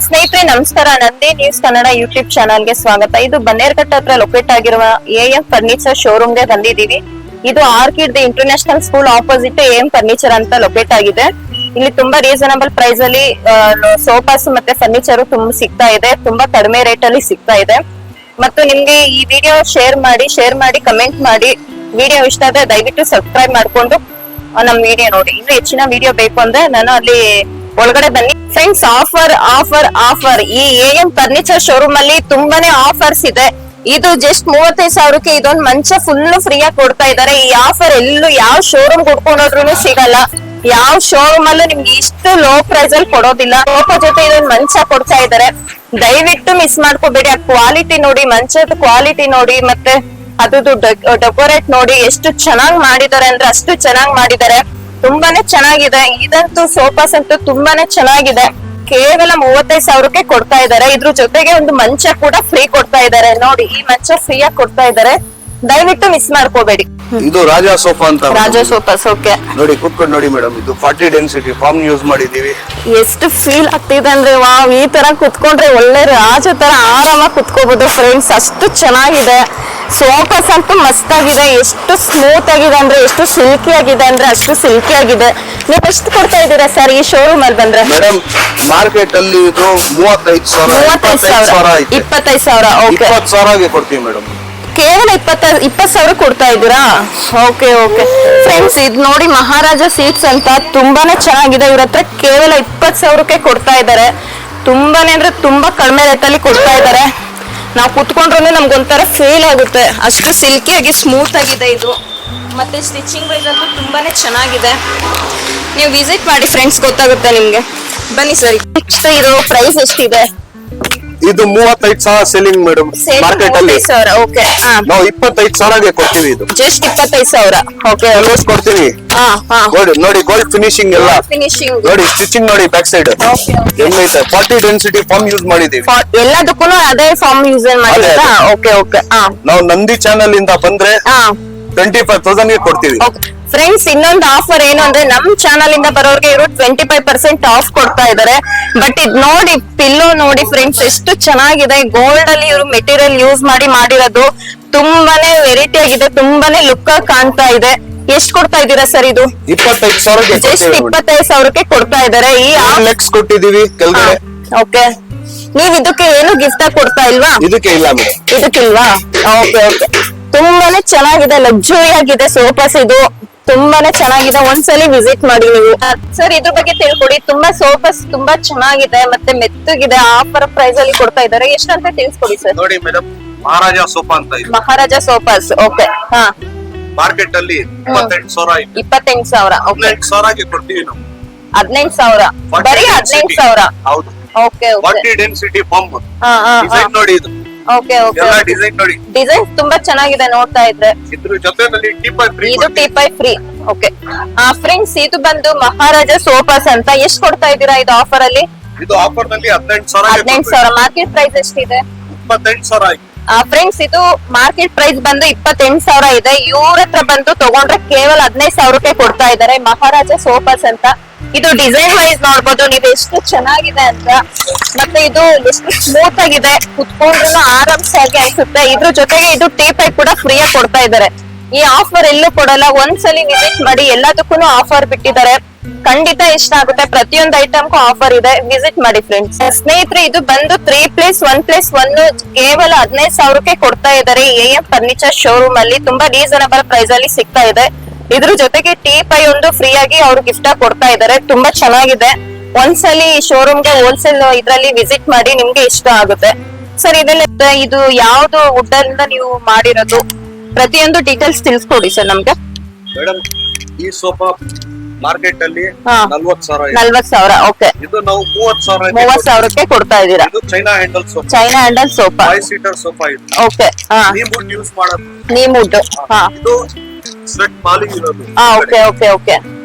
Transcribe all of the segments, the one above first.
ಸ್ನೇಹಿತರೆ ನಮಸ್ಕಾರ, Nandi news Kannada YouTube ಚಾನಲ್ಗೆ ಸ್ವಾಗತ. ಇದು ಬನ್ನೇರ್ಘಟ್ಟ ಹತ್ರ ಲೊಕೇಟ್ ಆಗಿರುವ ಎಎಂ ಫರ್ನಿಚರ್ ಶೋರೂಮ್ ಗೆ ಬಂದಿದ್ದೀವಿ. ಇದು orchid international school opposite AM furniture ಅಂತ ಲೊಕೇಟ್ ಆಗಿದೆ. ಇಲ್ಲಿ ತುಂಬಾ ರೀಸನಬಲ್ ಪ್ರೈಸ್ ಅಲ್ಲಿ ಸೋಫಾಸ್ ಮತ್ತೆ ಫರ್ನಿಚರ್ ತುಂಬಾ ಸಿಗ್ತಾ ಇದೆ. ತುಂಬಾ ಕಡಿಮೆ ರೇಟ್ ಅಲ್ಲಿ ಸಿಗ್ತಾ ಇದೆ. ಮತ್ತು ನಿಮ್ಗೆ ಈ ವಿಡಿಯೋ ಶೇರ್ ಮಾಡಿ ಕಮೆಂಟ್ ಮಾಡಿ. ವಿಡಿಯೋ ಇಷ್ಟ ಆದ್ರೆ ದಯವಿಟ್ಟು ಸಬ್ಸ್ಕ್ರೈಬ್ ಮಾಡ್ಕೊಂಡು ನಮ್ ವಿಡಿಯೋ ನೋಡಿ. ಇನ್ನು ಹೆಚ್ಚಿನ ವಿಡಿಯೋ ಬೇಕು ಅಂದ್ರೆ ನಾನು ಅಲ್ಲಿ ಒಳಗಡೆ ಬನ್ನಿ ಫ್ರೆಂಡ್ಸ್. ಆಫರ್ ಈ ಎಎಂ ಫರ್ನಿಚರ್ ಶೋರೂಮ್ ಅಲ್ಲಿ ತುಂಬಾನೇ ಆಫರ್ಸ್ ಇದೆ. ಇದು ಜಸ್ಟ್ 35,000ಕ್ಕೆ ಇದೊಂದು ಮಂಚ ಫುಲ್ ಫ್ರೀ ಆಗಿ ಕೊಡ್ತಾ ಇದಾರೆ. ಈ ಆಫರ್ ಎಲ್ಲೂ ಯಾವ ಶೋರೂಮ್ ಕೊಡ್ಕೊಂಡೋದ್ರೂ ಸಿಗಲ್ಲ. ಯಾವ ಶೋರೂಮ್ ಅಲ್ಲೂ ನಿಮ್ಗೆ ಇಷ್ಟು ಲೋ ಪ್ರೈಸ್ ಅಲ್ಲಿ ಕೊಡೋದಿಲ್ಲ. ಸೋಫಾ ಜೊತೆ ಇದೊಂದು ಮಂಚ ಕೊಡ್ತಾ ಇದಾರೆ. ದಯವಿಟ್ಟು ಮಿಸ್ ಮಾಡ್ಕೋಬೇಡಿ. ಆ ಕ್ವಾಲಿಟಿ ನೋಡಿ, ಮಂಚದ ಕ್ವಾಲಿಟಿ ನೋಡಿ, ಮತ್ತೆ ಅದು ಡೆಕೋರೇಟ್ ನೋಡಿ ಎಷ್ಟು ಚೆನ್ನಾಗಿ ಮಾಡಿದ್ದಾರೆ ಅಂದ್ರೆ ಅಷ್ಟು ಚೆನ್ನಾಗಿ ಮಾಡಿದ್ದಾರೆ. ತುಂಬಾನೇ ಚೆನ್ನಾಗಿದೆ. ಇದಂತೂ ಸೋಫಾಸ್ ಅಂತೂ ತುಂಬಾನೇ ಚೆನ್ನಾಗಿದೆ. ಕೇವಲ 35,000ಕ್ಕೆ ಕೊಡ್ತಾ ಇದ್ದಾರೆ. ಇದ್ರ ಜೊತೆಗೆ ಒಂದು ಮಂಚ ಕೂಡ ಫ್ರೀ ಕೊಡ್ತಾ ಇದ್ದಾರೆ. ನೋಡಿ, ಈ ಮಂಚ ಫ್ರೀ ಆಗಿ ಕೊಡ್ತಾ ಇದ್ದಾರೆ. ದಯವಿಟ್ಟು ಮಿಸ್ ಮಾಡ್ಕೋಬೇಡಿ. ಇದು ರಾಜಾ ಸೋಫಾ ಅಂತ. Raja sofas okay. ನೋಡಿ, ಕೂತ್ಕೊಂಡು ನೋಡಿ ಮೇಡಮ್. ಇದು 40 ಡೆನ್ಸಿಟಿ ಫಾರ್ಮ್ ಯೂಸ್ ಮಾಡಿದೀವಿ. ಎಷ್ಟು ಫೀಲ್ ಆಗ್ತಿದೆ ಅಂದ್ರೆ ವಾವ್, ಈ ತರ ಕುತ್ಕೊಂಡ್ರೆ ಒಳ್ಳೆ ರಾಜ ತರ ಆರಾಮಾಗಿ ಕುತ್ಕೋಬಹುದು ಫ್ರೆಂಡ್ಸ್. ಅಷ್ಟು ಚೆನ್ನಾಗಿದೆ. ಸೋಫಾಸ್ ಅಂತೂ ಮಸ್ತ್ ಆಗಿದೆ. ಎಷ್ಟು ಸ್ಮೂತ್ ಆಗಿದೆ ಅಂದ್ರೆ, ಎಷ್ಟು ಸಿಲ್ಕಿ ಆಗಿದೆ ಅಂದ್ರೆ ಅಷ್ಟು ಸಿಲ್ಕಿ ಆಗಿದೆ. ನೀವು ಎಷ್ಟು ಕೊಡ್ತಾ ಇದ್ದೀರಾ ಸರ್ ಈ ಶೋರೂಮ್ ಅಲ್ಲಿ ಬಂದ್ರೆ? ಮೇಡಮ್, ಮಾರ್ಕೆಟ್ ಅಲ್ಲಿ ಇದು 35,000 25,000 ಓಕೆ. 20,000ಗೆ ಕೊಡ್ತೀವಿ ಮೇಡಮ್. ಕೇವಲ 20,000 ಕೊಡ್ತಾ ಇದ್ದೀರಾ? ಓಕೆ ಫ್ರೆಂಡ್ಸ್, ಇದು ನೋಡಿ ಮಹಾರಾಜ ಸೀಟ್ಸ್ ಅಂತ ತುಂಬಾನೇ ಚೆನ್ನಾಗಿದೆ. ಇವ್ರ ಹತ್ರ ಕೇವಲ 20,000ಕ್ಕೆ ಕೊಡ್ತಾ ಇದ್ದಾರೆ. ತುಂಬಾನೇ ಅಂದ್ರೆ ತುಂಬಾ ಕಡಿಮೆ ರೇಟ್ ಅಲ್ಲಿ ಕೊಡ್ತಾ ಇದ್ದಾರೆ. ನಾವು ಕುತ್ಕೊಂಡ್ರೆ ನಮ್ಗೊಂಥರ ಫೀಲ್ ಆಗುತ್ತೆ. ಅಷ್ಟು ಸಿಲ್ಕಿಯಾಗಿ ಸ್ಮೂತ್ ಆಗಿದೆ ಇದು. ಮತ್ತೆ ಸ್ಟಿಚಿಂಗ್ ವೈಸ್ ಅಂತೂ ತುಂಬಾನೇ ಚೆನ್ನಾಗಿದೆ. ನೀವು ವಿಸಿಟ್ ಮಾಡಿ ಫ್ರೆಂಡ್ಸ್, ಗೊತ್ತಾಗುತ್ತೆ ನಿಮ್ಗೆ. ಬನ್ನಿ ಸರಿ. ನೆಕ್ಸ್ಟ್ ಇದು ಪ್ರೈಸ್ ಎಷ್ಟಿದೆ? ಇದು 35,000 ಸೆಲ್ಲಿಂಗ್ ಮೇಡಮ್. ಮಾರ್ಕೆಟ್ ಅಲ್ಲಿ ಓಕೆ. ನಾವು 25,000ಗೆ ಕೊಡ್ತೀವಿ. ಇದು ಜಸ್ಟ್ 25,000 ಓಕೆ ಕೊಡ್ತೀವಿ. ನೋಡಿ ಗೋಲ್ಡ್ ಫಿನಿಶಿಂಗ್ ಎಲ್ಲ ಫಿನಿಶಿಂಗ್ ನೋಡಿ. ಸ್ಟಿಚಿಂಗ್ ನೋಡಿ, ಬ್ಯಾಕ್ ಸೈಡ್ ಎಲ್ಲೈತೆ. 40 ಡೆನ್ಸಿಟಿ ಫಾರ್ಮ್ ಯೂಸ್ ಮಾಡಿದೀವಿ. ಎಲ್ಲದಕ್ಕೂ ಅದೇ ಫಾರ್ಮ್ ಯೂಸ್ ಮಾಡಿದ್ರಾ? ಓಕೆ. ನಾವು ನಂದಿ ಚಾನೆಲ್ ಇಂದ ಬಂದ್ರೆ 25,000ಗೆ ಕೊಡ್ತೀವಿ. ಫ್ರೆಂಡ್ಸ್, ಇನ್ನೊಂದು ಆಫರ್ ಏನು ಅಂದ್ರೆ ನಮ್ ಚಾನಲ್ ಇಂದ ಬರೋರ್ಗೆ ಇವರು 25% ಆಫ್ ಕೊಡ್ತಾ ಇದಾರೆ. ಬಟ್ ಇದ್ ನೋಡಿ, ಪಿಲ್ಲೋ ನೋಡಿ ಫ್ರೆಂಡ್ಸ್, ಎಷ್ಟು ಚೆನ್ನಾಗಿದೆ. ಗೋಲ್ಡ್ ಅಲ್ಲಿ ಇವರು ಮೆಟೀರಿಯಲ್ ಯೂಸ್ ಮಾಡಿರೋದು. ತುಂಬಾನೇ ವೆರೈಟಿ ಆಗಿದೆ. ತುಂಬಾನೇ ಲುಕ್ ಆಗಿ ಕಾಣ್ತಾ ಇದೆ. ಎಷ್ಟು ಕೊಡ್ತಾ ಇದ್ದೀರಾ ಸರ್ ಇದು? 25,000ಗೆ ಜಸ್ಟ್ 25,000ಕ್ಕೆ ಕೊಡ್ತಾ ಇದಾರೆ. ಈ ನೆಕ್ಸ್ಟ್ ಕೊಟ್ಟಿದೀವಿ ಕೆಳಗಡೆ. ಓಕೆ. ನೀವ್ ಇದಕ್ಕೆ ಏನು ಗಿಫ್ಟ್ ಆಗಿ ಕೊಡ್ತಾ ಇಲ್ವಾ? ಇದಕ್ಕೆ ಇಲ್ಲ ಮೇಡಮ್. ಇದಕ್ಕಿಲ್ವಾ? ಓಕೆ. ತುಂಬಾನೇ ಚೆನ್ನಾಗಿದೆ. ಲಕ್ಸುರಿ ಆಗಿದೆ ಸೋಫಾಸ್. ಇದು ತುಂಬಾನೇ ಚೆನ್ನಾಗಿದೆ. ಒಂದ್ಸಲಿ ವಿಸಿಟ್ ಮಾಡಿ ನೀವು. ಸರ್, ಇದ್ರ ಬಗ್ಗೆ ತಿಳ್ಕೊಡಿ. ತುಂಬಾ ಸೋಫಾಸ್ ತುಂಬಾ ಚೆನ್ನಾಗಿದೆ, ಮತ್ತೆ ಮೆತ್ತಗಿದೆ. ಆಫರ್ ಪ್ರೈಸ್ ಅಲ್ಲಿ ಕೊಡ್ತಾ ಇದ್ದಾರೆ. ಎಷ್ಟಂತ ತಿಳಿಸ್ಕೊಡಿ ಸರ್. ನೋಡಿ ಮೇಡಮ್, ಮಹಾರಾಜ ಸೋಫಾ ಅಂತ ಇದೆ. ಮಹಾರಾಜ ಸೋಫಾಸ್ ಓಕೆ. ಮಾರ್ಕೆಟ್ ಅಲ್ಲಿ 28,000 28,000 ಓಕೆ. 18,000ಗೆ ಕೊಡ್ತೀವಿ ನಾವು. 18,000 ಬರೀ 18,000. ಹೌದು. ಓಕೆ. 40 density form. ಡಿಸೈನ್ ನೋಡಿ, ಇದು ಓಕೆ. ಎಲ್ಲ ಡಿಸೈನ್ ನೋಡಿ. ಡಿಸೈನ್ ತುಂಬಾ ಚೆನ್ನಾಗಿದೆ ನೋಡ್ತಾ ಇದ್ರೆ. ಇದ್ರ ಜೊತೆನಲ್ಲಿ ಟೀಪಾಯ್ ಫ್ರೀ. ಇದು ಟೀಪಾಯ್ ಫ್ರೀ ಓಕೆ. ಫ್ರೆಂಡ್ಸ್, ಇದು ಬಂದು ಮಹಾರಾಜ ಸೋಫಾಸ್ ಅಂತ. ಎಷ್ಟು ಕೊಡ್ತಾ ಇದ್ದೀರಾ ಇದು ಆಫರ್ ಅಲ್ಲಿ? ಇದು ಆಫರ್ ನಲ್ಲಿ 18,000. 18,000. ಮಾರ್ಕೆಟ್ ಪ್ರೈಸ್ ಎಷ್ಟಿದೆ? 28,000. ಫ್ರೆಂಡ್ಸ್, ಇದು ಮಾರ್ಕೆಟ್ ಪ್ರೈಸ್ ಬಂದು 28,000 ಇದೆ. ಇವ್ರ ಹತ್ರ ಬಂದು ತಗೊಂಡ್ರೆ ಕೇವಲ 15,000ಕ್ಕೆ ಕೊಡ್ತಾ ಇದ್ದಾರೆ. ಮಹಾರಾಜ ಸೋಫಾಸ್ ಅಂತ. ಇದು ಡಿಸೈನ್ ವೈಸ್ ನೋಡ್ಬೋದು ನೀವು ಎಷ್ಟು ಚೆನ್ನಾಗಿದೆ ಅಂತ. ಮತ್ತೆ ಇದು ಎಷ್ಟು ಸ್ಮೂತ್ ಆಗಿದೆ. ಕುತ್ಕೊಂಡ್ರು ಆರಾಮ್ಸಾಗಿ ಅನ್ಸುತ್ತೆ. ಇದ್ರ ಜೊತೆಗೆ ಇದು ಟೀಪೈ ಕೂಡ ಫ್ರೀ ಆಗಿ ಕೊಡ್ತಾ ಇದ್ದಾರೆ. ಈ ಆಫರ್ ಎಲ್ಲೂ ಕೊಡಲ್ಲ. ಒಂದ್ಸಲಿ ವಿಸಿಟ್ ಮಾಡಿ. ಎಲ್ಲದಕ್ಕೂ ಆಫರ್ ಬಿಟ್ಟಿದ್ದಾರೆ. ಖಂಡಿತ ಇಷ್ಟ ಆಗುತ್ತೆ. ಪ್ರತಿಯೊಂದು ಐಟಮ್ಗೂ ಆಫರ್ ಇದೆ. ವಿಸಿಟ್ ಮಾಡಿ ಫ್ರೆಂಡ್ಸ್. ಸ್ನೇಹಿತರೆ, ಇದು ಬಂದು 3+1+1 ಕೇವಲ 15,000ಕ್ಕೆ ಕೊಡ್ತಾ ಇದ್ದಾರೆ. ಎಎಂ ಫರ್ನಿಚರ್ ಶೋರೂಮ್ ಅಲ್ಲಿ ತುಂಬಾ ರೀಸನಬಲ್ ಪ್ರೈಸ್ ಅಲ್ಲಿ ಸಿಗ್ತಾ ಇದೆ. ಇದ್ರ ಜೊತೆಗೆ ಟೀಪೈ ಒಂದು ಫ್ರೀ ಆಗಿ ಅವ್ರು ಗಿಫ್ಟ್ ಆಗಿ ಕೊಡ್ತಾ ಇದ್ದಾರೆ. ತುಂಬಾ ಚೆನ್ನಾಗಿದೆ. ಒಂದ್ಸಲಿ ಶೋರೂಮ್ಗೆ ಹೋಲ್ಸೇಲ್ ಇದ್ರಲ್ಲಿ ವಿಸಿಟ್ ಮಾಡಿ, ನಿಮ್ಗೆ ಇಷ್ಟ ಆಗುತ್ತೆ. ಸರ್, ಇದೆಲ್ಲ ಇದು ಯಾವ್ದು ವುಡ್ ಇಂದ ನೀವು ಮಾಡಿರೋದು? ಪ್ರತಿಯೊಂದು ಡೀಟೇಲ್ಸ್ ತಿಳಿಸ್ಕೊಡಿ ಸರ್ ನಮ್ಗೆ. ಮೇಡಮ್, ಈ ಸೋಫಾ ಮಾರ್ಕೆಟ್ ಅಲ್ಲಿ 40,000. 40,000 ಓಕೆ. ಇದು ನಾವು 30,000ಕ್ಕೆ ಕೊಡ್ತಾ ಇದ್ದೀರಾ. ಇದು China handle sofa. China handle sofa 5 seater sofa ಇದು. ಓಕೆ. ನೀಮ್ ವುಡ್ ಯೂಸ್ ಮಾಡೋದು. ನೀಮ್ ವುಡ್. ಇದು ಸ್ವೆಟ್ ಪಾಲಿಂಗ್ ಇರೋದು. ಓಕೆ.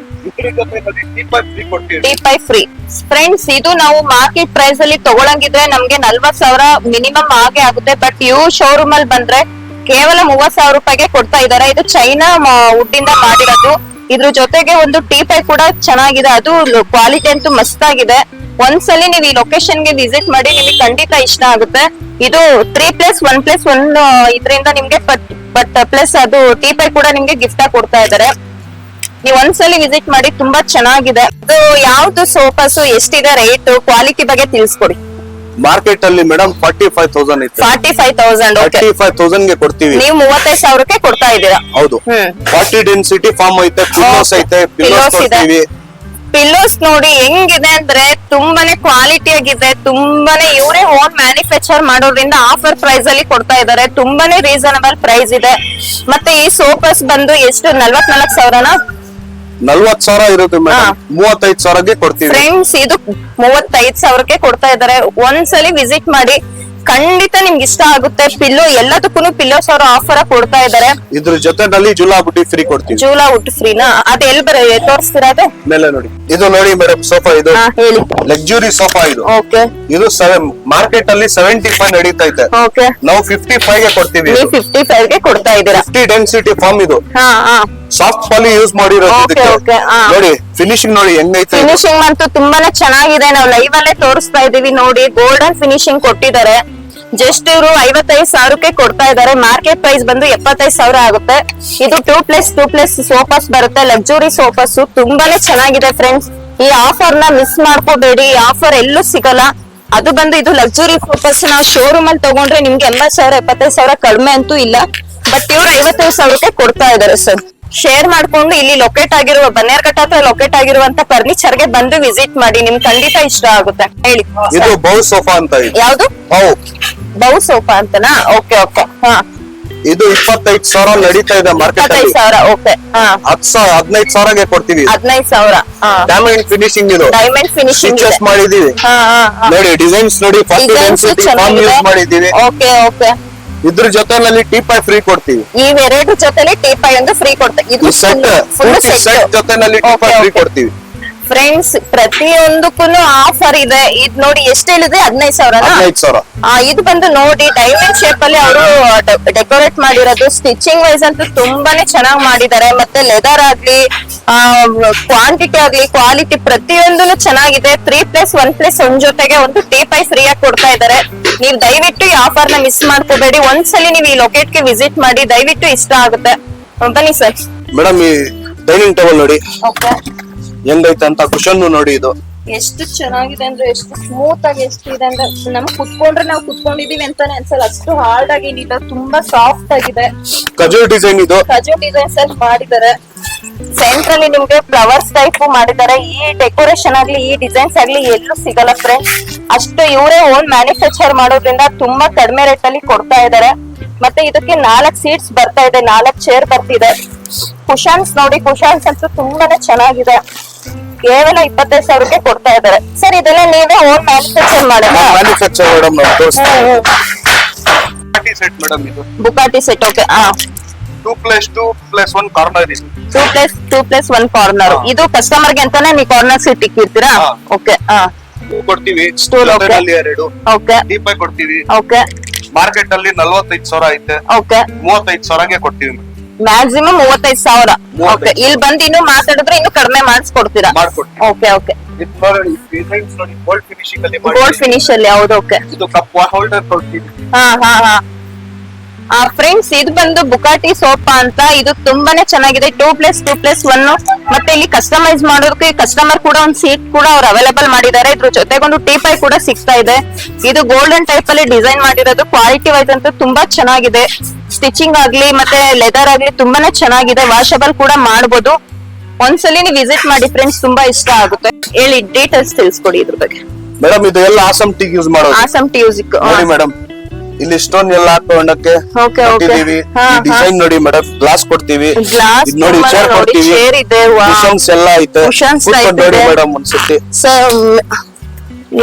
ಇದ್ರ ಜೊತೆನಲ್ಲಿ ಟೀಪಾಯ್ ಫ್ರೀ ಕೊಡ್ತೀವಿ. Teapoy free. ಫ್ರೆಂಡ್ಸ್, ಇದು ನಾವು ಮಾರ್ಕೆಟ್ ಪ್ರೈಸ್ ಅಲ್ಲಿ ತಗೊಳಂಗಿದ್ರೆ ನಮ್ಗೆ 40,000 ಮಿನಿಮಮ್ ಆಗೇ ಆಗುತ್ತೆ. ಬಟ್ ಇವು ಶೋರೂಮ್ ಅಲ್ಲಿ ಬಂದ್ರೆ ಕೇವಲ 30,000 ರೂಪಾಯಿಗೆ ಕೊಡ್ತಾ ಇದ್ದಾರೆ. ಇದು ಚೈನಾ ವುಡ್ ಇಂದ ಮಾಡಿರೋದು. ಇದ್ರ ಜೊತೆಗೆ ಒಂದು ಟೀಪೈ ಕೂಡ ಚೆನ್ನಾಗಿದೆ. ಅದು ಕ್ವಾಲಿಟಿ ಅಂತೂ ಮಸ್ತ್ ಆಗಿದೆ. ಒಂದ್ಸಲಿ ನೀವು ಈ ಲೊಕೇಶನ್ ಗೆ ವಿಸಿಟ್ ಮಾಡಿ ನಿಮಗೆ ಖಂಡಿತ ಇಷ್ಟ ಆಗುತ್ತೆ. ಇದು 3+1+1 ಇದರಿಂದ ನಿಮ್ಗೆ ಬಟ್ ಪ್ಲಸ್ ಅದು ಟೀಪೈ ಕೂಡ ನಿಮ್ಗೆ ಗಿಫ್ಟ್ ಆಗಿ ಕೊಡ್ತಾ ಇದಾರೆ. ನೀವ್ ಒಂದ್ಸಲಿ ವಿಸಿಟ್ ಮಾಡಿ, ತುಂಬಾ ಚೆನ್ನಾಗಿದೆ. ಇದು ಯಾವ್ದು ಸೋಫಾಸ್ ಎಷ್ಟಿದೆ ರೇಟ್, ಕ್ವಾಲಿಟಿ ಬಗ್ಗೆ ತಿಳಿಸ್ಕೊಡಿ. ಮಾರ್ಕೆಟ್ ಅಲ್ಲಿ ಮೇಡಮ್ 45,000 ಇತ್ತು. 45,000. 35,000 ಗೆ ಕೊಡ್ತೀವಿ. ನೀವು 35,000ಕ್ಕೆ ಕೊಡ್ತಾ ಇದ್ದೀರಾ. ಹೌದು. 40 ಡೆನ್ಸಿಟಿ ಫಾರ್ಮ್ ಐತೆ, ಪಿಲ್ಲೋಸ್ ಐತೆ, ಪಿಲ್ಲೋಸ್ ಕೊಡ್ತೀವಿ. ಪಿಲ್ಲೋಸ್ ನೋಡಿ ಹೆಂಗಿದೆ ಅಂದ್ರೆ ತುಂಬಾನೇ ಕ್ವಾಲಿಟಿ ಆಗಿದೆ, ತುಂಬಾನೇ ಇವರೇ ಓನ್ ಮ್ಯಾನುಫ್ಯಾಕ್ಚರ್ ಮಾಡೋದ್ರಿಂದ ಆಫರ್ ಪ್ರೈಸ್ ಅಲ್ಲಿ ಕೊಡ್ತಾ ಇದ್ದಾರೆ. ತುಂಬಾನೇ ರೀಸನಬಲ್ ಪ್ರೈಸ್ ಇದೆ. ಮತ್ತೆ ಈ ಸೋಫಾಸ್ ಬಂದು ಎಷ್ಟು 44,000ನಾ? 40,000 ಇರುತ್ತೆ ಮೇಡಮ್. 35,000ಗೆ ಕೊಡ್ತೀವಿ. ಫ್ರೆಂಡ್ಸ್ ಇದು 35,000ಕ್ಕೆ ಕೊಡ್ತಾ ಇದ್ದಾರೆ. ಒಂದ್ಸಲಿ ವಿಸಿಟ್ ಮಾಡಿ, ಖಂಡಿತ ನಿಮ್ಗೆ ಇಷ್ಟ ಆಗುತ್ತೆ. ಪಿಲ್ಲೋ ಎಲ್ಲದಕ್ಕೂ ಪಿಲ್ಲೋಸ್ ಅವರು ಆಫರ್ ಕೊಡ್ತಾ ಇದ್ದಾರೆ. ಇದ್ರ ಜೊತೆನಲ್ಲಿ ಜೂಲಾ ಬುಟ್ಟಿ ಫ್ರೀ ಕೊಡ್ತೀವಿ. ಜೂಲಾ ವುಡ್ ಫ್ರೀನಾ? ಅದ್ ಎಲ್ಲಿ ತೋರಿಸ್ತೀರಾ? ಅದು ಮೇಲೆ ನೋಡಿ. ಇದು ನೋಡಿ ಮೇಡಮ್ ಸೋಫಾ, ಇದು ಹೇಳಿ. ಲಕ್ಸುರಿ ಸೋಫಾ ಇದು. ಓಕೆ. ಇದು ಮಾರ್ಕೆಟ್ ಅಲ್ಲಿ 75 ನಡೀತಾ ಇದೆ. ಓಕೆ. ನಾವು 55ಗೆ ಕೊಡ್ತೀವಿ. ನೀವು 55ಗೆ ಕೊಡ್ತಾ ಇದ್ದೀರಾ. 50 ಡೆನ್ಸಿಟಿ ಫಾರ್ಮ್ ಇದು. ಹಾ ಹಾ. ಸಾಫ್ಟ್ ಪಾಲಿ ಯೂಸ್ ಮಾಡಿರೋದು ಇದಕ್ಕೆ. ಓಕೆ. ನೋಡಿ ಫಿನಿಶಿಂಗ್ ನೋಡಿ ಹೆಂಗೈತೆ. ಫಿನಿಶಿಂಗ್ ಅಂತೂ ತುಂಬಾನೇ ಚೆನ್ನಾಗಿದೆ. ನಾವು ಲೈವ್ ಅಲ್ಲೇ ತೋರಿಸ್ತಾ ಇದೀವಿ ನೋಡಿ. ಗೋಲ್ಡನ್ ಫಿನಿಶಿಂಗ್ ಕೊಟ್ಟಿದ್ದಾರೆ. ಜಸ್ಟ್ ಇವರು 55,000ಕ್ಕೆ ಕೊಡ್ತಾ ಇದ್ದಾರೆ. ಮಾರ್ಕೆಟ್ ಪ್ರೈಸ್ ಬಂದು 75,000 ಆಗುತ್ತೆ. ಇದು 2+2+ ಸೋಫಾಸ್ ಬರುತ್ತೆ, ಲಕ್ಸುರಿ ಸೋಫಾಸ್. ತುಂಬಾನೇ ಚೆನ್ನಾಗಿದೆ ಫ್ರೆಂಡ್ಸ್. ಈ ಆಫರ್ ನ ಮಿಸ್ ಮಾಡ್ಕೋಬೇಡಿ. ಈ ಆಫರ್ ಎಲ್ಲೂ ಸಿಗಲ್ಲ. ಅದು ಬಂದು ಇದು ಲಕ್ಸುರಿ ಸೋಫಾಸ್ ನಾವು ಶೋರೂಮ್ ಅಲ್ಲಿ ತಗೊಂಡ್ರೆ ನಿಮ್ಗೆ 80,000 75,000 ಕಡಿಮೆ ಅಂತೂ ಇಲ್ಲ. ಬಟ್ ಇವ್ರು 55,000ಕ್ಕೆ ಕೊಡ್ತಾ ಇದ್ದಾರೆ ಸರ್. ಶೇರ್ ಮಾಡ್ಕೊಂಡು ಇಲ್ಲಿ ಲೊಕೇಟ್ ಆಗಿರುವ ಬನ್ನೇರ್ಘಟ್ಟ ಹತ್ರ ಲೊಕೇಟ್ ಆಗಿರುವಂತ ಫರ್ನಿಚರ್ ಗೆ ಬಂದು ವಿಸಿಟ್ ಮಾಡಿ, ನಿಮ್ಗೆ ಖಂಡಿತ ಇಷ್ಟ ಆಗುತ್ತೆ. ಹೇಳಿ. ಇದು ಬೌ ಸೋಫಾ ಅಂತ ಇದೆ. ಯಾವ್ದು? ಬೌ ಸೋಫಾ ಅಂತನಾ? Okay okay. ಹಾ. ಇದು 25,000 ನಡೀತಾ ಇದೆ ಮಾರ್ಕೆಟ್ ಅಲ್ಲಿ. 25,000. ಓಕೆ. ಹಾ. 15,000ಗೆ ಕೊಡ್ತೀವಿ. 15,000. ಡೈಮಂಡ್ ಫಿನಿಶಿಂಗ್ ಇದು. ಡೈಮಂಡ್ ಫಿನಿಶಿಂಗ್ ಸ್ಟಿಚಸ್ ಮಾಡಿದೀವಿ. ಹಾ ಹಾ. ನೋಡಿ ಡಿಸೈನ್ಸ್ ನೋಡಿ. 40 ಡೆನ್ಸಿಟಿ ಫಾರ್ಮ್ ಯೂಸ್ ಮಾಡಿದೀವಿ. Okay okay. ಇದ್ರ ಜೊತೆನಲ್ಲಿ ಟೀಪೈ ಫ್ರೀ ಕೊಡ್ತೀವಿ. ಇವೆರಡು ಜೊತೆಲಿ ಟೀಪೈ ಒಂದು ಫ್ರೀ ಕೊಡ್ತೀವಿ. ಇದು ಸೆಟ್ ಫುಲ್ ಸೆಟ್ ಜೊತೆನಲ್ಲಿ ಟೀಪೈ ಫ್ರೀ ಕೊಡ್ತೀವಿ. ಫ್ರೆಂಡ್ಸ್ ಪ್ರತಿಯೊಂದಕ್ಕೂ ಆಫರ್ ಇದೆ. ಇದ್ ನೋಡಿ ಎಷ್ಟು ಹೇಳಿದೆ? 15,000. 15,000. ಇದು ಬಂದು ನೋಡಿ ಡೈಮಂಡ್ ಶೇಪ್ ಅಲ್ಲಿ ಅವರು ಡೆಕೋರೇಟ್ ಮಾಡಿರೋದು. ಸ್ಟಿಚಿಂಗ್ ವೈಸ್ ಅಂತೂ ತುಂಬಾನೇ ಚೆನ್ನಾಗಿ ಮಾಡಿದ್ದಾರೆ. ಮತ್ತೆ ಲೆದರ್ ಆಗ್ಲಿ, ಕ್ವಾಂಟಿಟಿ ಆಗ್ಲಿ, ಕ್ವಾಲಿಟಿ ಪ್ರತಿಯೊಂದೂ ಚೆನ್ನಾಗಿದೆ. 3+1+1 ಜೊತೆಗೆ ಒಂದು ಟೀಪೈ ಫ್ರೀ ಆಗಿ ಕೊಡ್ತಾ ಇದ್ದಾರೆ. ನೀವು ದಯವಿಟ್ಟು ಈ ಆಫರ್ ನ ಮಿಸ್ ಮಾಡ್ಕೋಬೇಡಿ. ಒಂದ್ಸಲಿ ನೀವು ಈ ಲೊಕೇಟ್ ಗೆ ವಿಸಿಟ್ ಮಾಡಿ, ದಯವಿಟ್ಟು ಇಷ್ಟ ಆಗುತ್ತೆ. ಬನ್ನಿ ಸರ್. ಮೇಡಮ್ ಈ ಡೈನಿಂಗ್ ಟೇಬಲ್ ನೋಡಿ ಓಕೆ. ಹೆಂಗೈತೆ ಅಂತ. ಕುಶನ್ ನೋಡಿ ಇದು ಎಷ್ಟು ಚೆನ್ನಾಗಿದೆ ಅಂದ್ರೆ, ಎಷ್ಟು ಸ್ಮೂತ್ ಆಗಿ ಎಷ್ಟು ಇದೆ ಅಂದ್ರೆ ನಮ್ಗೆ ಕುತ್ಕೊಂಡ್ರೆ ನಾವು ಕುತ್ಕೊಂಡಿದೀವಿ ಅಂತಾನೆ ಅನ್ಸಲ್ಲ. ಅಷ್ಟು ಹಾರ್ಡ್ ಆಗಿ ಏನಿಲ್ಲ, ತುಂಬಾ ಸಾಫ್ಟ್ ಆಗಿದೆ. ಕಜು ಡಿಸೈನ್ ಇದು. ಕಜು ಡಿಸೈನ್ಸ್ ಅಲ್ಲಿ ಮಾಡಿದ್ದಾರೆ. ಸೆಂಟ್ರಲ್ಲಿ ನಿಮ್ಗೆ ಫ್ಲವರ್ಸ್ ಟೈಪ್ ಮಾಡಿದ್ದಾರೆ. ಈ ಡೆಕೋರೇಷನ್ ಆಗ್ಲಿ, ಈ ಡಿಸೈನ್ಸ್ ಆಗ್ಲಿ ಎಲ್ಲೂ ಸಿಗಲ್ಲ ಫ್ರೆಂಡ್ಸ್. ಅಷ್ಟು ಇವರೇ ಓನ್ ಮ್ಯಾನುಫ್ಯಾಕ್ಚರ್ ಮಾಡೋದ್ರಿಂದ ತುಂಬಾ ಕಡಿಮೆ ರೇಟ್ ಅಲ್ಲಿ ಕೊಡ್ತಾ ಇದ್ದಾರೆ. ಮತ್ತೆ ಇದಕ್ಕೆ 4 ಸೀಟ್ಸ್ ಬರ್ತಾ ಇದೆ, 4 ಚೇರ್ ಬರ್ತಿದೆ. ಕುಶನ್ಸ್ ನೋಡಿ, ಕುಶನ್ಸ್ ಅಂತೂ ತುಂಬಾನೇ ಚೆನ್ನಾಗಿದೆ. ಕೇವಲ 25,000ಕ್ಕೆ ಕೊಡ್ತಾ ಇದ್ದಾರೆ. ಸರ್ ಇದೆಲ್ಲ ನೀವೇ ಓನ್ ಮ್ಯಾನುಫ್ಯಾಕ್ಚರ್ ಮಾಡೋದಾ? Manufacture madam. Bugatti set madam ಇದು. Bugatti set. ಓಕೆ. 2+2+1 ಕಾರ್ನರ್ ಇದೆ. 2+2+1 ಕಾರ್ನರ್. ಇದು ಕಸ್ಟಮರ್ ಗೆ ಅಂತಾನೆ ನೀವು ಕಾರ್ನರ್ ಸೀಟ್ ಇಕ್ಕಿರ್ತೀರಾ? ಓಕೆ. ಕೊಡ್ತೀವಿ. ಸ್ಟೂಲ್. ಓಕೆ. 2 ಓಕೆ. ಟೀಪೈ ಕೊಡ್ತೀವಿ. ಓಕೆ. ಮಾರ್ಕೆಟ್ ಅಲ್ಲಿ 45,000 ಐತೆ. ಓಕೆ. 35,000ಗೆ ಕೊಡ್ತೀವಿ. ಮ್ಯಾಕ್ಸಿಮಮ್ 35,000. ಓಕೆ. ಇಲ್ಲಿ ಬಂದು ಇನ್ನು ಮಾತಾಡಿದ್ರೆ ಇನ್ನು ಕಡಿಮೆ ಮಾಡಿಸ್ಕೊಡ್ತೀರಾ? ಮಾಡ್ಕೊಡ್ತೀವಿ. Okay okay. ಡಿಸೈನ್ಸ್ ನೋಡಿ ಗೋಲ್ಡ್ ಫಿನಿಶಿಂಗ್ ಅಲ್ಲಿ ಗೋಲ್ಡ್ ಫಿನಿಶ್ ಅಲ್ಲಿ. ಹೌದು. ಓಕೆ. ಇದು ಕಪ್ ಹೋಲ್ಡರ್ ಕೊಡ್ತೀವಿ. ಹಾ ಹಾ ಹಾ. ಫ್ರೆಂಡ್ಸ್ ಇದು ಬಂದು ಬುಗಾಟಿ ಸೋಫಾ ಅಂತ. ಇದು ತುಂಬಾನೇ ಚೆನ್ನಾಗಿದೆ. 2+2+1. ಮತ್ತೆ ಇಲ್ಲಿ ಕಸ್ಟಮೈಸ್ ಮಾಡೋದಕ್ಕೆ ಕಸ್ಟಮರ್ ಕೂಡ ಒಂದು ಸೀಟ್ ಕೂಡ ಅವ್ರು ಅವೈಲೇಬಲ್ ಮಾಡಿದ್ದಾರೆ. ಇದ್ರ ಜೊತೆಗೆ ಒಂದು ಟೀಪೈ ಕೂಡ ಸಿಗ್ತಾ ಇದೆ. ಇದು ಗೋಲ್ಡನ್ ಟೈಪ್ ಅಲ್ಲಿ ಡಿಸೈನ್ ಮಾಡಿರೋದು. ಕ್ವಾಲಿಟಿ ವೈಸ್ ಅಂತೂ ತುಂಬಾ ಚೆನ್ನಾಗಿದೆ. ಸ್ಟಿಚಿಂಗ್ ಆಗ್ಲಿ ಮತ್ತೆ ಲೆದರ್ ಆಗ್ಲಿ ತುಂಬಾನೇ ಚೆನ್ನಾಗಿದೆ. ವಾಷಬಲ್ ಕೂಡ ಮಾಡಬಹುದು. ಒಂದ್ಸಲಿ ನೀವು ವಿಸಿಟ್ ಮಾಡಿ ಫ್ರೆಂಡ್ಸ್, ತುಂಬಾ ಇಷ್ಟ ಆಗುತ್ತೆ. ಹೇಳಿ, ಡೀಟೇಲ್ಸ್ ತಿಳಿಸ್ಕೊಡಿ ಇದ್ರ ಬಗ್ಗೆ. ಮೇಡಮ್ ಇದು ಎಲ್ಲ ಆಸಮ್ ಟೀ ಯೂಸ್ ಮಾಡೋದು. ಆಸಮ್ ಟೀ ಮ್ಯೂಸಿಕ್ ನೋಡಿ ಮೇಡಮ್, ಇಲ್ಲಿ ಸ್ಟೋನ್ ಎಲ್ಲ ಹಾಕೊಂಡಕ್ಕೆ ಓಕೆ ಓಕೆ. ಡಿಸೈನ್ ನೋಡಿ ಮೇಡಮ್. ಗ್ಲಾಸ್ ಕೊಡ್ತೀವಿ. ಗ್ಲಾಸ್ ಇದ್ ನೋಡಿ ಚೇರ್ ಕೊಡ್ತೀವಿ. ಚೇರ್ ಇದೆ. ಕುಶನ್ಸ್ ಎಲ್ಲ ಐತೆ. ಕುಶನ್ಸ್ ಕೂತ್ಕೊಂಡು ನೋಡಿ ಮೇಡಮ್ ಒಂದ್ಸತಿ.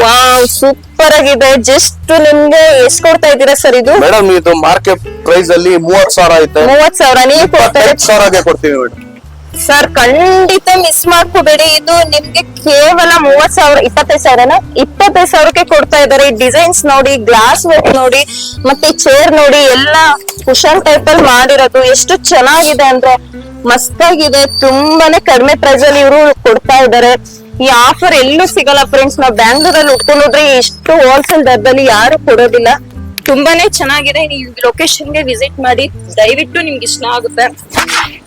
ವಾವ್, ಸೂಪರ್ ಆಗಿದೆ. ಜಸ್ಟ್ ನಿಮ್ಗೆ ಎಷ್ಟು ಕೊಡ್ತಾ ಇದ್ದೀರಾ ಸರ್ ಇದು? ಮೇಡಮ್ ಇದು ಮಾರ್ಕೆಟ್ ಪ್ರೈಸ್ ಅಲ್ಲಿ 30,000 ಐತೆ. 30,000 ನೀವು ಕೊಡ್ತಾ 25,000ಗೆ ಕೊಡ್ತೀವಿ ಮೇಡಮ್. ಸರ್ ಖಂಡಿತ ಮಿಸ್ ಮಾಡ್ಕೋಬೇಡಿ. ಇದು ನಿಮ್ಗೆ ಕೇವಲ 30,000 25,000 25,000ಕ್ಕೆ ಕೊಡ್ತಾ ಇದ್ದಾರೆ. ಈ ಡಿಸೈನ್ಸ್ ನೋಡಿ, ಗ್ಲಾಸ್ ವರ್ಕ್ ನೋಡಿ, ಮತ್ತೆ ಚೇರ್ ನೋಡಿ, ಎಲ್ಲ ಕುಶನ್ ಟೈಪ್ ಅಲ್ಲಿ ಮಾಡಿರೋದು. ಎಷ್ಟು ಚೆನ್ನಾಗಿದೆ ಅಂದ್ರೆ ಮಸ್ತ್ ಆಗಿದೆ. ತುಂಬಾನೇ ಕಡಿಮೆ ಪ್ರೈಸ್ ಅಲ್ಲಿ ಇವರು ಕೊಡ್ತಾ ಇದ್ದಾರೆ. ಈ ಆಫರ್ ಎಲ್ಲೂ ಸಿಗಲ್ಲ ಫ್ರೆಂಡ್ಸ್. ನಾವ್ ಬ್ಯಾಂಗ್ಳೂರಲ್ಲಿ ಉಟ್ಕೊಂಡು ಹೋದ್ರೆ ಇಷ್ಟು ಹೋಲ್ಸೇಲ್ ದರದಲ್ಲಿ ಯಾರು ಕೊಡೋದಿಲ್ಲ. ತುಂಬಾನೇ ಚೆನ್ನಾಗಿದೆ. ನೀವು ಲೊಕೇಶನ್ ಗೆ ವಿಸಿಟ್ ಮಾಡಿ, ದಯವಿಟ್ಟು ನಿಮ್ಗೆ ಇಷ್ಟ ಆಗುತ್ತೆ.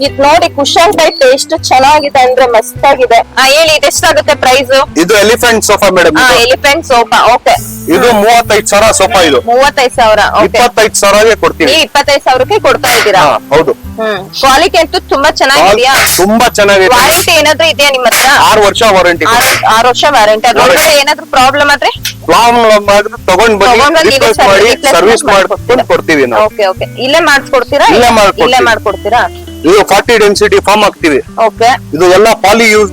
ಇದ್ ನೋಡಿ ಕುಶನ್ ಟೈಪ್ ಎಷ್ಟು ಚೆನ್ನಾಗಿದೆ ಅಂದ್ರೆ ಮಸ್ತ್ ಆಗಿದೆ. ಹೇಳಿ ಇದೆಷ್ಟಾಗುತ್ತೆ ಪ್ರೈಸ್? ಇದು elephant sofa madam. Elephant sofa. Okay, ಇದು 35,000 ಸೋಫಾ. ಇದು 35,000. 25,000ಗೆ ಕೊಡ್ತೀವಿ. 25,000ಕ್ಕೆ ಕೊಡ್ತಾ ಇದ್ದೀರಾ? ಹೌದು. ಕ್ವಾಲಿಟಿ ಅಂತೂ ತುಂಬಾ ಚೆನ್ನಾಗಿದೆಯಾ? ತುಂಬಾ ಚೆನ್ನಾಗಿದೆ. ವಾರಂಟಿ ಏನಾದ್ರು ಇದೆಯಾ ನಿಮ್ಮ ಹತ್ರ? 6 ವರ್ಷ ವಾರಂಟಿ. 6 ವರ್ಷ ವಾರಂಟಿ. ಅದ್ರೊಳಗಡೆ ಏನಾದ್ರು ಪ್ರಾಬ್ಲಮ್ ಆದ್ರೆ ತಗೊಂಡ್ ಬನ್ನಿ, ರಿಪ್ಲೇಸ್ ಮಾಡಿ ಸರ್ವಿಸ್ ಮಾಡ್ಕೊಂಡು ಕೊಡ್ತೀವಿ ನಾವು. ಓಕೆ ಓಕೆ, ಇಲ್ಲೇ ಮಾಡ್ಕೊಡ್ತೀರಾ? ಇಲ್ಲೇ ಮಾಡ್ಕೊಡ್ತೀರಾ? ಇದು 40 ಡೆನ್ಸಿಟಿ ಫಾರ್ಮ್ ಹಾಕ್ತಿವಿ. ಓಕೆ, ಇದು ಎಲ್ಲ ಪಾಲಿ ಯೂಸ್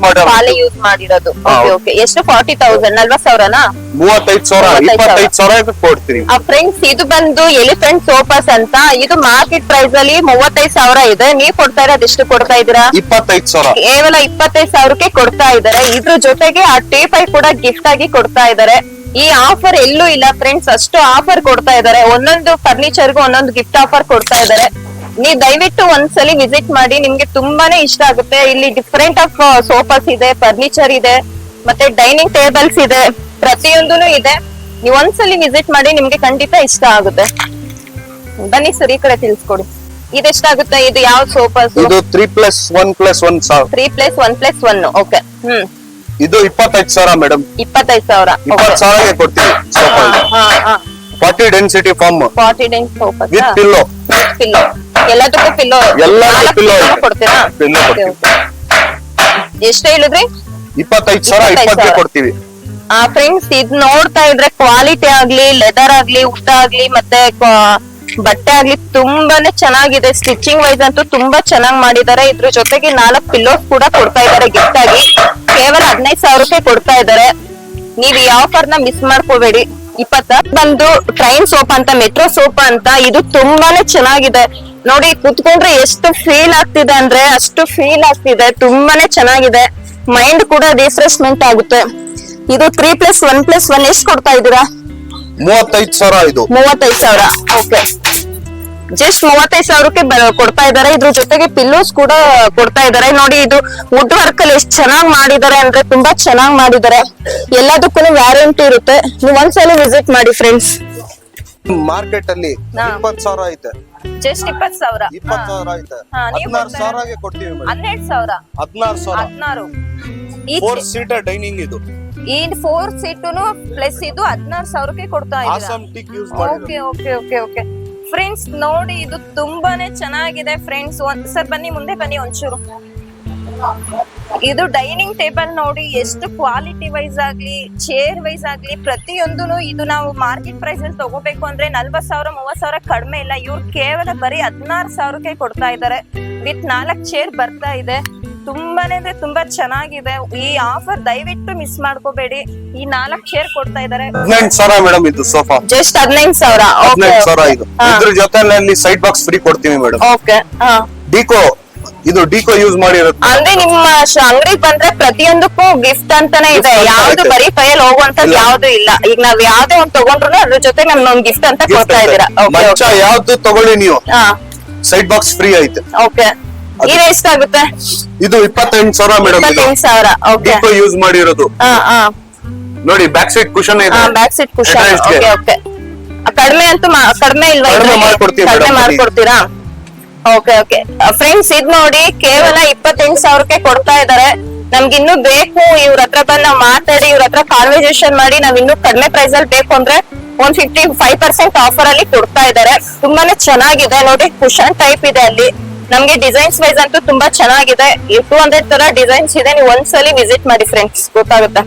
ಮಾಡಿರೋದು. ಓಕೆ ಓಕೆ, ಎಷ್ಟು? 40,000. 40,000ನಾ? 35,000. 25,000 ಕೊಡ್ತೀವಿ. ಫ್ರೆಂಡ್ಸ್, ಇದು ಬಂದು ಎಲಿಫೆಂಟ್ ಸೋಫಾಸ್ ಅಂತ. ಇದು ಮಾರ್ಕೆಟ್ ಪ್ರೈಸ್ ಅಲ್ಲಿ 35,000 ಇದೆ. ನೀವ್ ಕೊಡ್ತಾ ಇರೋದು ಎಷ್ಟು ಕೊಡ್ತಾ ಇದೀರಾ? 25,000. ಕೇವಲ 25,000ಕ್ಕೆ ಕೊಡ್ತಾ ಇದಾರೆ. ಇದ್ರ ಜೊತೆಗೆ ಆ ಟೇಪೈ ಕೂಡ ಗಿಫ್ಟ್ ಆಗಿ ಕೊಡ್ತಾ ಇದಾರೆ. ಈ ಆಫರ್ ಎಲ್ಲೂ ಇಲ್ಲ ಫ್ರೆಂಡ್ಸ್, ಅಷ್ಟು ಆಫರ್ ಕೊಡ್ತಾ ಇದಾರೆ. ಒಂದೊಂದು ಫರ್ನಿಚರ್ಗೂ ಒಂದೊಂದು ಗಿಫ್ಟ್ ಆಫರ್ ಕೊಡ್ತಾ ಇದಾರೆ. ನೀವ್ ದಯವಿಟ್ಟು ಒಂದ್ಸಲಿ ವಿಸಿಟ್ ಮಾಡಿ, ನಿಮ್ಗೆ ತುಂಬಾನೇ ಇಷ್ಟ ಆಗುತ್ತೆ. ಇಲ್ಲಿ ಡಿಫರೆಂಟ್ ಆಫ್ ಸೋಫಾಸ್ ಇದೆ, ಫರ್ನಿಚರ್ ಇದೆ, ಮತ್ತೆ ಡೈನಿಂಗ್ ಟೇಬಲ್ಸ್ ಇದೆ, ಪ್ರತಿಯೊಂದೂ ಇದೆ. ನೀವ್ ಒಂದ್ಸಲಿ ವಿಸಿಟ್ ಮಾಡಿ, ನಿಮ್ಗೆ ಖಂಡಿತ ಇಷ್ಟ ಆಗುತ್ತೆ. ಬನ್ನಿ ಸರ್, ಈ ಕಡೆ ತಿಳಿಸ್ಕೊಡಿ. ಇದೆಷ್ಟಾಗುತ್ತೆ? ಇದು ಯಾವ ಸೋಫಾಸ್? ಇದು 3+1+1 3+1+1. ಓಕೆ. ಇದು 25,000 ಮೇಡಮ್. 25,000. 20,000ಗೆ ಕೊಡ್ತೀವಿ sofa. 40 density foam. 40 density sofa with pillow. ಎಲ್ಲದಕ್ಕೂ ಪಿಲ್ಲೋ. ಪಿಲ್ಲೋ ಕೊಡ್ತೀರಾ? ಎಷ್ಟು ಹೇಳಿದ್ರಿ? 25,000. 20ಗೆ ಕೊಡ್ತೀವಿ. ಫ್ರೆಂಡ್ಸ್, ಇದ್ ನೋಡ್ತಾ ಇದ್ರೆ ಕ್ವಾಲಿಟಿ ಆಗ್ಲಿ, ಲೆದರ್ ಆಗ್ಲಿ, ಉಟ್ಟ ಆಗ್ಲಿ, ಮತ್ತೆ ಬಟ್ಟೆ ಆಗ್ಲಿ ತುಂಬಾನೇ ಚೆನ್ನಾಗಿದೆ. ಸ್ಟಿಚಿಂಗ್ ವೈಸ್ ಅಂತೂ ತುಂಬಾ ಚೆನ್ನಾಗಿ ಮಾಡಿದ್ದಾರೆ. ಇದ್ರ ಜೊತೆಗೆ 4 ಪಿಲ್ಲೋಸ್ ಕೂಡ ಕೊಡ್ತಾ ಇದ್ದಾರೆ ಗಿಫ್ಟ್ ಆಗಿ. ಕೇವಲ 15,000ಕ್ಕೆ ಕೊಡ್ತಾ ಇದ್ದಾರೆ. ನೀವ್ ಈ ಆಫರ್ ನ ಮಿಸ್ ಮಾಡ್ಕೋಬೇಡಿ. 20 ಬಂದು ಟ್ರೈನ್ ಸೋಫಾ ಅಂತ, ಮೆಟ್ರೋ ಸೋಫಾ ಅಂತ. ಇದು ತುಂಬಾನೇ ಚೆನ್ನಾಗಿದೆ ನೋಡಿ. ಕುತ್ಕೊಂಡ್ರೆ ಎಷ್ಟು ಫೀಲ್ ಆಗ್ತಿದೆ ಅಂದ್ರೆ ಅಷ್ಟು ಫೀಲ್ ಆಗ್ತಿದೆ. ತುಂಬಾನೇ ಚೆನ್ನಾಗಿದೆ. ಮೈಂಡ್ ಕೂಡ ರಿಫ್ರೆಶ್ಮೆಂಟ್ ಆಗುತ್ತೆ. ಇದು 3+1+1 ಎಷ್ಟು ಕೊಡ್ತಾ ಇದ್ದೀರಾ? 35,000. ಇದು 35,000. ಓಕೆ, ಜಸ್ಟ್ 35,000ಕ್ಕೆ ಕೊಡ್ತಾ ಇದಾರೆ. ಇದ್ರ ಜೊತೆಗೆ ಪಿಲ್ಲೋಸ್ ಕೂಡ ಕೊಡ್ತಾ ಇದಾರೆ. ನೋಡಿ, ಇದು ವುಡ್ ವರ್ಕ್ ಅಲ್ಲಿ ಎಷ್ಟು ಚೆನ್ನಾಗಿ ಮಾಡಿದ್ದಾರೆ ಅಂದ್ರೆ ತುಂಬಾ ಚೆನ್ನಾಗಿ ಮಾಡಿದ್ದಾರೆ. ಎಲ್ಲದಕ್ಕೂ ವ್ಯಾರಂಟಿ ಇರುತ್ತೆ. ನೀವು ಒಂದ್ಸಲ ವಿಸಿಟ್ ಮಾಡಿ ಫ್ರೆಂಡ್ಸ್. ಮಾರ್ಕೆಟ್ ಅಲ್ಲಿ 20,000 ಐತೆ. ಜಸ್ಟ್ 20,000. 20,000 ಐತೆ. 16,000ಗೆ ಕೊಡ್ತೀವಿ ಮೇಡಮ್. 12,000. 16,000. 4 seater dining. ಇದು ಈ 4 ಸೀಟುನು ಪ್ಲಸ್ ಇದು 16,000ಕ್ಕೆ ಕೊಡ್ತಾ ಇದ್ದೀರಾ? ಆಸಮ್ ಟೀಕ್ ಯೂಸ್ ಮಾಡಿರೋದು. Okay okay okay okay friends, ನೋಡಿ ಇದು ತುಂಬಾನೇ ಚೆನ್ನಾಗಿದೆ ಫ್ರೆಂಡ್ಸ್. ಸರ್ ಬನ್ನಿ, ಮುಂದೆ ಬನ್ನಿ ಒಂಚೂರು. ಇದು ಡೈನಿಂಗ್ ಟೇಬಲ್ ನೋಡಿ, ಎಷ್ಟು ಕ್ವಾಲಿಟಿ ವೈಸ್ ಆಗ್ಲಿ, ಚೇರ್ ವೈಸ್ ಆಗ್ಲಿ, ಪ್ರತಿಯೊಂದೂ ಇದು ನಾವು ಮಾರ್ಕೆಟ್ ಪ್ರೈಸ್ ಅಲ್ಲಿ ತಗೋಬೇಕು ಅಂದ್ರೆ 40,000 30,000 ಕಡಿಮೆ ಇಲ್ಲ. ಇವ್ರು ಕೇವಲ ಬರೀ 16,000ಕ್ಕೆ ಕೊಡ್ತಾ ಇದ್ದಾರೆ. ವಿತ್ 4 ಚೇರ್ ಬರ್ತಾ ಇದೆ. ತುಂಬಾನೇ ಅಂದ್ರೆ ತುಂಬಾ ಚೆನ್ನಾಗಿದೆ. ಈ ಆಫರ್ ದಯವಿಟ್ಟು ಮಿಸ್ ಮಾಡ್ಕೋಬೇಡಿ. ಈ 4 ಚೇರ್ ಕೊಡ್ತಾ ಇದ್ದಾರೆ. 18,000 ಮೇಡಮ್. ಇದು ಸೋಫಾ ಜಸ್ಟ್ 15,000. 18,000. ಇದು ಇದ್ರ ಜೊತೆನಲ್ಲಿ ಸೈಡ್ ಬಾಕ್ಸ್ ಫ್ರೀ ಕೊಡ್ತೀವಿ ಮೇಡಮ್. ಓಕೆ. ಡಿಕೋ, ಇದು ಡಿಕೋ ಯೂಸ್ ಮಾಡಿರುತ್ತೆ. ಅಂದ್ರೆ ನಿಮ್ಮ ಅಂಗಡಿಗೆ ಬಂದ್ರೆ ಪ್ರತಿಯೊಂದಕ್ಕೂ ಗಿಫ್ಟ್ ಅಂತಾನೆ ಇದೆ. ಯಾವ್ದು ಬರೀ ಕೈಯಲ್ಲಿ ಹೋಗುವಂತದ್ದು ಯಾವ್ದು ಇಲ್ಲ. ಈಗ ನಾವ್ ಯಾವ್ದೇ ಒಂದ್ ತಗೊಂಡ್ರು ಅದ್ರ ಜೊತೆ ನಮ್ಗೊಂದ್ ಗಿಫ್ಟ್ ಅಂತ ಕೊಡ್ತಾ ಇದ್ದೀರಾ? ಮಂಚ ಯಾವ್ದು ತಗೊಳ್ಳಿ ನೀವು, ಸೈಡ್ ಬಾಕ್ಸ್ ಫ್ರೀ ಐತೆ. ಓಕೆ. ಇದು ಎಷ್ಟಾಗುತ್ತೆ? ಇದು 28,000 ಮೇಡಮ್. 28,000. ಓಕೆ. ಡಿಕೋ ಯೂಸ್ ಮಾಡಿರೋದು. ನೋಡಿ, ಬ್ಯಾಕ್ ಸೈಡ್ ಕುಶನ್ ಇದೆ. Back side cushion. Okay okay. ಕಡಿಮೆ ಅಂತೂ ಕಡಿಮೆ ಇಲ್ವಾ? ಕಡಿಮೆ ಮಾಡ್ಕೊಡ್ತೀರಾ? ಓಕೆ ಓಕೆ ಫ್ರೆಂಡ್ಸ್, ಇದ್ ನೋಡಿ ಕೇವಲ 28,000ಕ್ಕೆ ಕೊಡ್ತಾ ಇದಾರೆ. ನಮ್ಗೆ ಇನ್ನು ಬೇಕು, ಇವ್ರ ಹತ್ರ ಬಂದ್ ನಾವ್ ಮಾತಾಡಿ, ಇವ್ರ ಹತ್ರ ಕಾನ್ವರ್ಸೇಷನ್ ಮಾಡಿ ನಾವ್ ಇನ್ನು ಕಡಿಮೆ ಪ್ರೈಸ್ ಅಲ್ಲಿ ಬೇಕು ಅಂದ್ರೆ 155% ಆಫರ್ ಅಲ್ಲಿ ಕೊಡ್ತಾ ಇದಾರೆ. ತುಂಬಾನೇ ಚೆನ್ನಾಗಿದೆ ನೋಡಿ. ಕುಶನ್ ಟೈಪ್ ಇದೆ ಅಲ್ಲಿ. ನಮ್ಗೆ ಡಿಸೈನ್ಸ್ ವೈಸ್ ಅಂತೂ ತುಂಬಾ ಚೆನ್ನಾಗಿದೆ. 200 ತರ ಡಿಸೈನ್ಸ್ ಇದೆ. ನೀವು ಒಂದ್ಸಲಿ ವಿಸಿಟ್ ಮಾಡಿ ಫ್ರೆಂಡ್ಸ್, ಗೊತ್ತಾಗುತ್ತೆ.